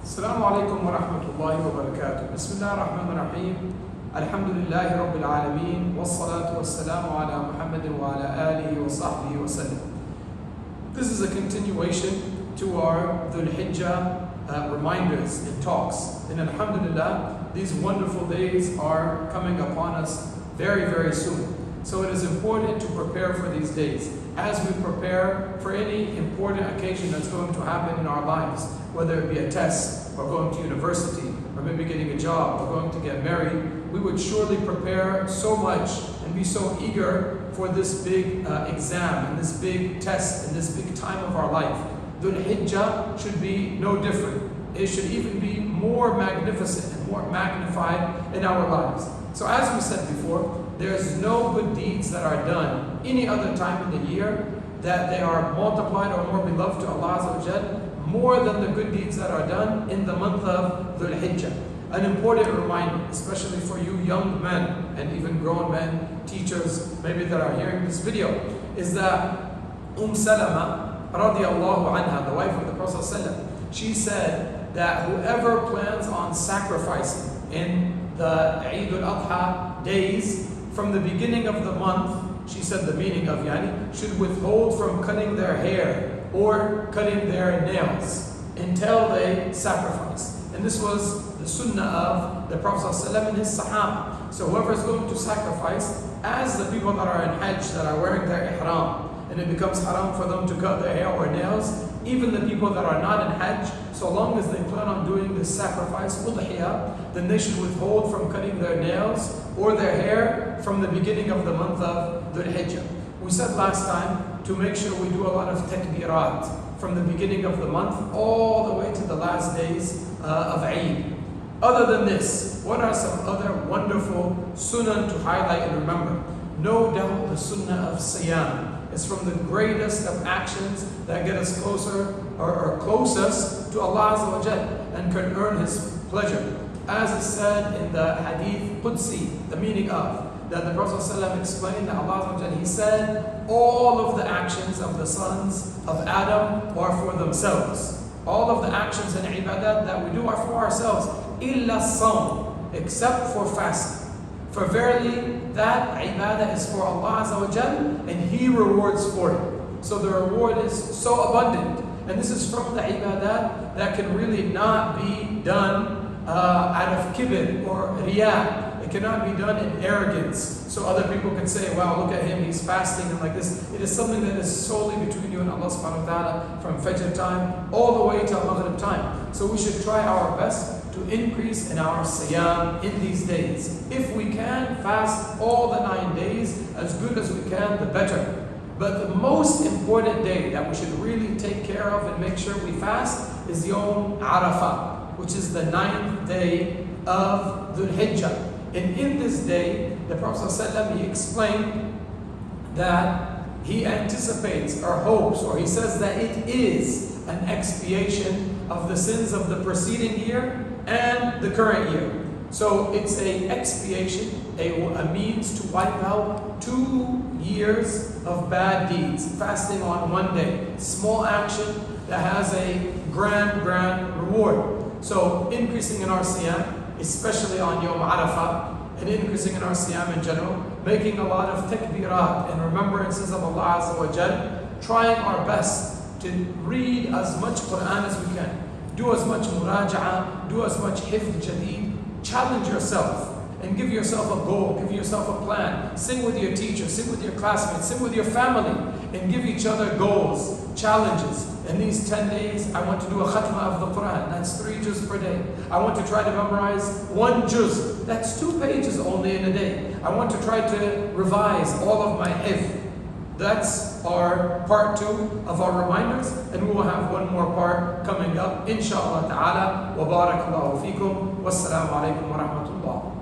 السلام عليكم ورحمة الله وبركاته. بسم الله الرحمن الرحيم. الحمد لله رب العالمين والصلاة والسلام على محمد وعلى آله وصحبه وسلم. This is a continuation to our Dhul Hijjah reminders and talks. And alhamdulillah, these wonderful days are coming upon us very, very soon. So it is important to prepare for these days as we prepare for any important occasion that's going to happen in our lives, whether it be a test, or going to university, or maybe getting a job, or going to get married. We would surely prepare so much and be so eager for this big exam and this big test and this big time of our life. Dhul Hijjah should be no different. It should even be more magnificent and more magnified in our lives. So as we said before, there's no good deeds that are done any other time in the year that they are multiplied or more beloved to Allah Azza wa Jal more than the good deeds that are done in the month of Dhul Hijjah. An important reminder, especially for you young men and even grown men, teachers maybe that are hearing this video, is that Salama radiallahu anha, the wife of the Prophet ﷺ, she said that whoever plans on sacrificing in the Eid al-Adha days from the beginning of the month, she said the meaning of should withhold from cutting their hair or cutting their nails until they sacrifice. And this was the sunnah of the Prophet ﷺ and his Sahaba. So whoever is going to sacrifice, as the people that are in Hajj, that are wearing their ihram, and it becomes haram for them to cut their hair or nails, even the people that are not in Hajj, so long as they plan on doing this sacrifice, udhiyah, then they should withhold from cutting their nails or their hair from the beginning of the month of Dhul Hijjah. We said last time to make sure we do a lot of takbirat from the beginning of the month all the way to the last days of Eid. Other than this, what are some other wonderful sunnah to highlight and remember? No doubt the sunnah of siyam is from the greatest of actions that get us closer or closest to Allah Azza wa Jal and can earn His pleasure. As is said in the Hadith Qudsi, the meaning of that the Prophet ﷺ explained that Allah Azza wa Jal, He said, all of the actions of the sons of Adam are for themselves. All of the actions and ibadat that we do are for ourselves. Illa sawm, except for fasting. For verily, that ibadah is for Allah Azza wa Jal, and He rewards for it. So the reward is so abundant. And this is from the ibadah that can really not be done out of kibr or riyah. It cannot be done in arrogance. So other people can say, wow, look at him, he's fasting and like this. It is something that is solely between you and Allah subhanahu wa ta'ala from Fajr time all the way to Maghrib time. So we should try our best to increase in our siyam in these days. If we can fast all the 9 days, as good as we can, the better. But the most important day that we should really take care of and make sure we fast is Yom Arafah, which is the 9th day of Dhul Hijjah. And in this day, the Prophet ﷺ, he explained that he anticipates or hopes, or he says that it is an expiation of the sins of the preceding year and the current year. So it's a expiation, a means to wipe out 2 years of bad deeds. Fasting on 1 day, small action that has a grand reward. So increasing in our siyam, especially on Yom Arafah, and increasing in our siyam in general, making a lot of takbirat and remembrances of Allah Azza wa Jal, trying our best to read as much Quran as we can, do as much muraja'ah, do as much hifd jadid, challenge yourself and give yourself a goal, give yourself a plan, sing with your teacher, sing with your classmates, sing with your family, and give each other goals, challenges. In these 10 days, I want to do a khatma of the Quran. That's 3 juz per day. I want to try to memorize 1 juz. That's 2 pages only in a day. I want to try to revise all of my hifd. That's our part 2 of our reminders, and we will have one more part coming up, inshallah ta'ala. Wa barakallahu feekum. Wassalamu alaikum wa rahmatullah.